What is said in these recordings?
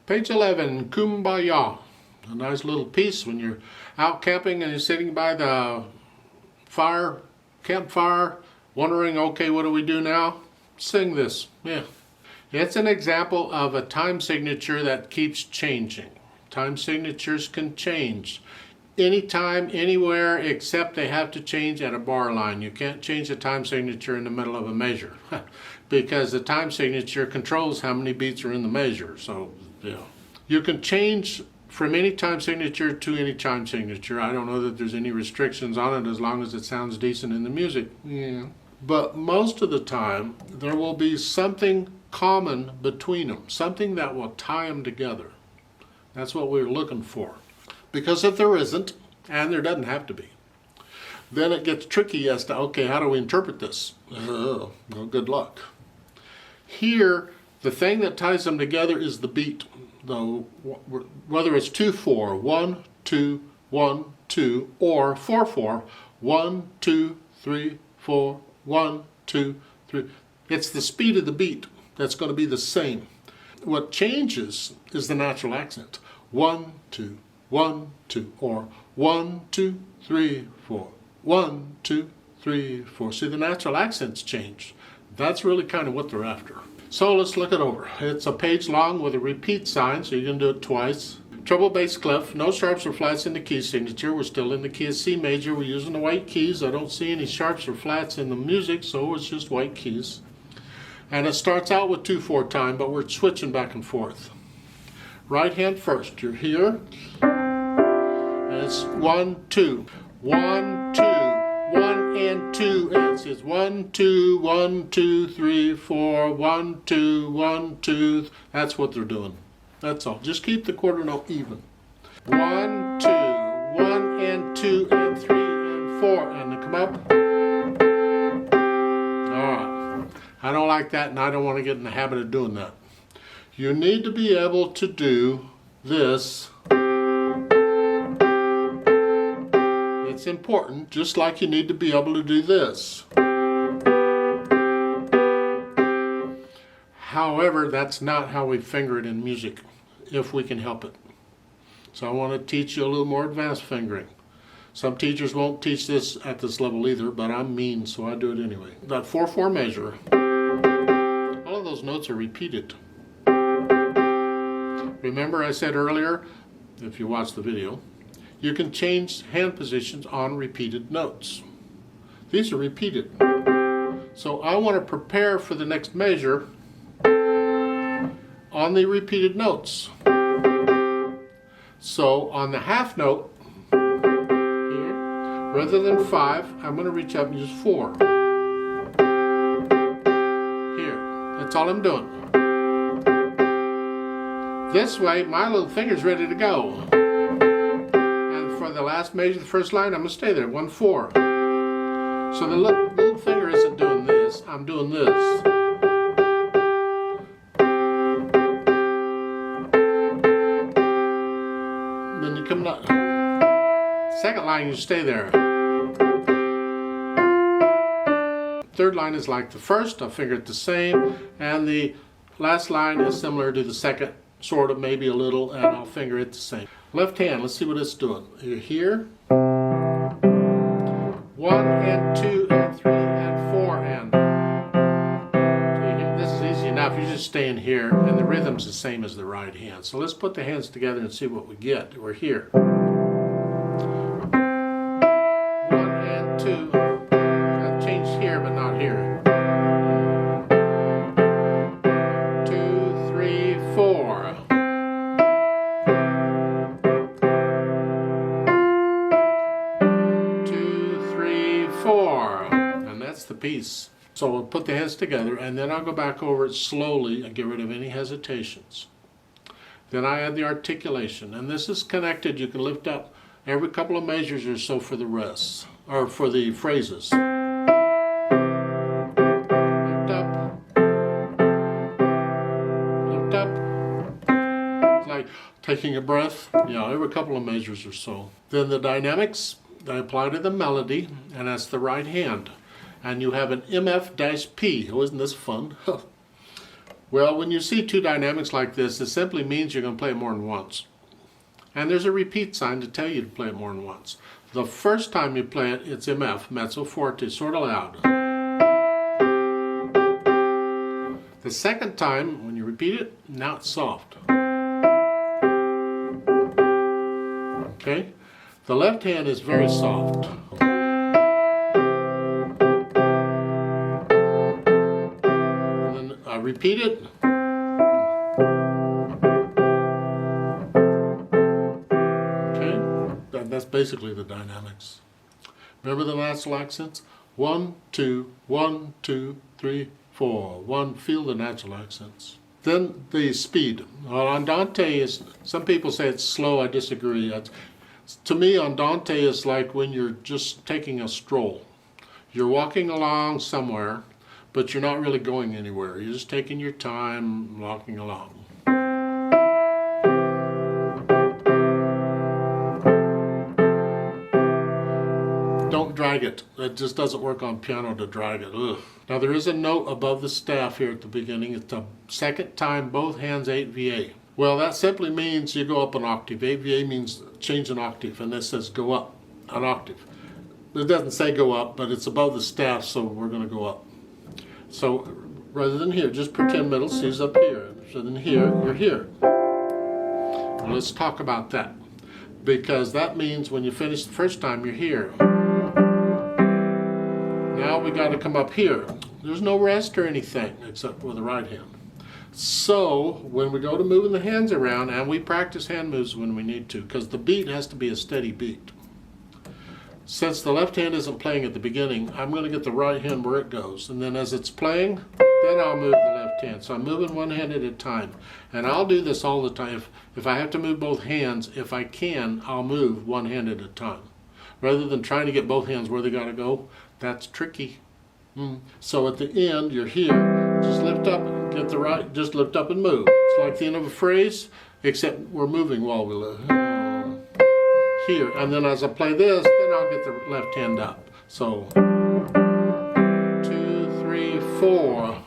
Page 11, Kum-ba-yah. A nice little piece when you're out camping and you're sitting by the campfire, wondering, okay, what do we do now? Sing this. Yeah. It's an example of a time signature that keeps changing. Time signatures can change anytime, anywhere, except they have to change at a bar line. You can't change a time signature in the middle of a measure because the time signature controls how many beats are in the measure. So, yeah. You can change from any time signature to any time signature. I don't know that there's any restrictions on it as long as it sounds decent in the music. Yeah. But most of the time, there will be something common between them, something that will tie them together. That's what we're looking for. Because if there isn't, and there doesn't have to be, then it gets tricky as to, okay, how do we interpret this? Well, good luck. Here, the thing that ties them together is the beat. Though, whether it's 2/4, 1, 2, 1, 2, or 4/4, 1, 2, 3, 4, 1, 2, 3. It's the speed of the beat that's going to be the same. What changes is the natural accent. 1, 2, 1, 2, or 1, 2, 3, 4, 1, 2, 3, 4. See, the natural accents change. That's really kind of what they're after. So let's look it over. It's a page long with a repeat sign, so you're going to do it twice. Treble bass clef, no sharps or flats in the key signature. We're still in the key of C major. We're using the white keys. I don't see any sharps or flats in the music, so it's just white keys. And it starts out with 2/4 time, but we're switching back and forth. Right hand first. You're here. And it's 1, 2. 1, 2. 1 and 2. And it's 1, 2, 1, 2, 3, 4. 1, 2, 1, 2. That's what they're doing. That's all. Just keep the quarter note even. 1, 2. 1 and 2 and 3 and 4. And then come up. Alright. I don't like that, and I don't want to get in the habit of doing that. You need to be able to do this. It's important, just like you need to be able to do this. However, that's not how we finger it in music, if we can help it. So I want to teach you a little more advanced fingering. Some teachers won't teach this at this level either, but I'm mean, so I do it anyway. That 4/4 measure, all of those notes are repeated. Remember I said earlier, if you watch the video, you can change hand positions on repeated notes. These are repeated. So I want to prepare for the next measure on the repeated notes. So on the half note, here, rather than 5, I'm going to reach up and use 4. Here, that's all I'm doing. This way, my little finger's ready to go. And for the last measure, the first line, I'm going to stay there, 1, 4. So the little finger isn't doing this, I'm doing this. Then you come up. Second line, you stay there. Third line is like the first, I'll finger it the same. And the last line is similar to the second. Sort of, maybe a little, and I'll finger it the same. Left hand, let's see what it's doing. You're here. 1 and 2 and 3 and 4 and. This is easy enough. You're just staying here, and the rhythm's the same as the right hand. So let's put the hands together and see what we get. We're here. 1 and 2. I've changed here, but not here. 2, 3, 4. 2, 3, 4. And that's the piece. So we'll put the hands together, and then I'll go back over it slowly and get rid of any hesitations. Then I add the articulation, and this is connected. You can lift up every couple of measures or so for the rest, or for the phrases. Lift up. Lift up. It's like taking a breath. Yeah, every couple of measures or so. Then the dynamics, I apply to the melody, and that's the right hand. And you have an MF-P. Oh, isn't this fun? Well, when you see two dynamics like this, it simply means you're going to play it more than once. And there's a repeat sign to tell you to play it more than once. The first time you play it, it's MF, mezzo forte, sort of loud. The second time, when you repeat it, now it's soft. Okay? The left hand is very soft. And then I repeat it. That's basically the dynamics. Remember the natural accents? 1, 2, 1, 2, 3, 4. 1, feel the natural accents. Then the speed. Andante is, some people say it's slow, I disagree. To me, andante is like when you're just taking a stroll. You're walking along somewhere, but you're not really going anywhere. You're just taking your time walking along. Don't drag it. It just doesn't work on piano to drag it. Ugh. Now there is a note above the staff here at the beginning. It's the second time, both hands 8 VA. Well, that simply means you go up an octave. 8 VA means change an octave, and this says go up an octave. It doesn't say go up, but it's above the staff, so we're going to go up. So rather than here, just pretend middle C is up here. So then here, you're here. Well, let's talk about that, because that means when you finish the first time, you're here. Now we got to come up here. There's no rest or anything except with the right hand. So when we go to moving the hands around, and we practice hand moves when we need to, because the beat has to be a steady beat. Since the left hand isn't playing at the beginning, I'm going to get the right hand where it goes. And then as it's playing, then I'll move the left hand. So I'm moving one hand at a time. And I'll do this all the time. If I have to move both hands, if I can, I'll move one hand at a time. Rather than trying to get both hands where they got to go, that's tricky. So at the end, you're here. Just lift up, get the right, just lift up and move. It's like the end of a phrase, except we're moving while we live. Here, and then as I play this, then I'll get the left hand up. So 2, 3, 4.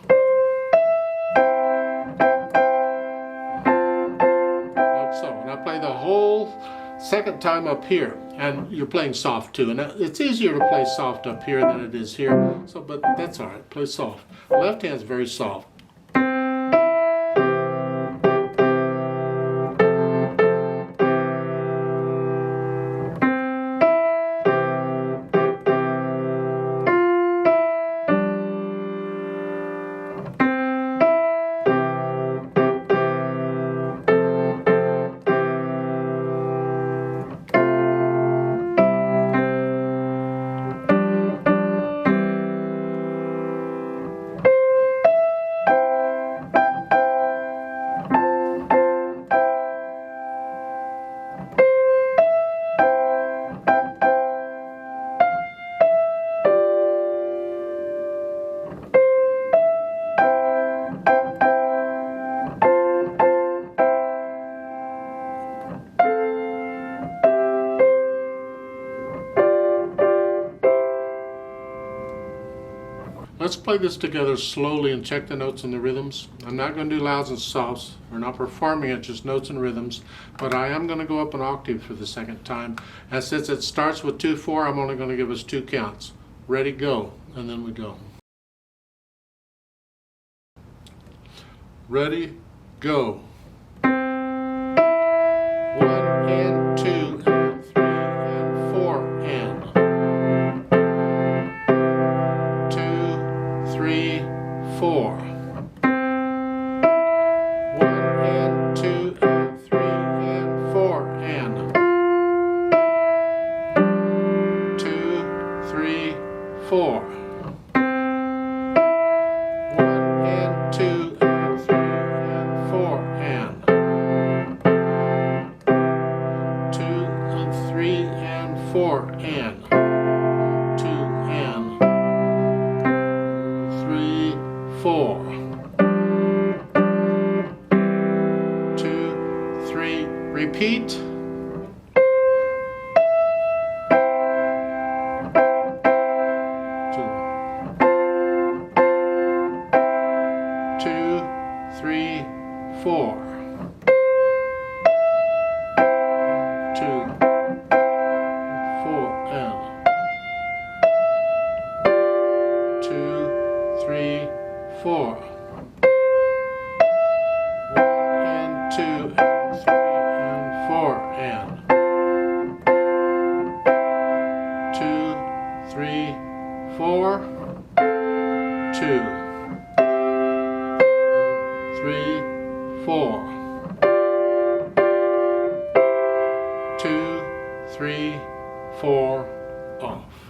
Like so. And I play the whole second time up here, and you're playing soft too. And it's easier to play soft up here than it is here. So, but that's all right. Play soft. Left hand's very soft. Let's play this together slowly and check the notes and the rhythms. I'm not going to do louds and softs. We're not performing it, just notes and rhythms. But I am going to go up an octave for the second time. And since it starts with 2-4, I'm only going to give us 2 counts. Ready, go. And then we go. Ready, go. 1 and 2 and 3 and 4 and 2, 3, 4. 1 and 2 and 3 and 4 and 2, 3, 4. 1 and 2 and 3 and 4 and 2 and 3 and 4 and 2 and 3, 4. 2, 3, repeat. 2, 3, 4. 2, 4, and 2, 3, 4. 1 and 2 and 3 and 4 and 2, 3, 4. 2, 3, 4. 2, 3, 4, off.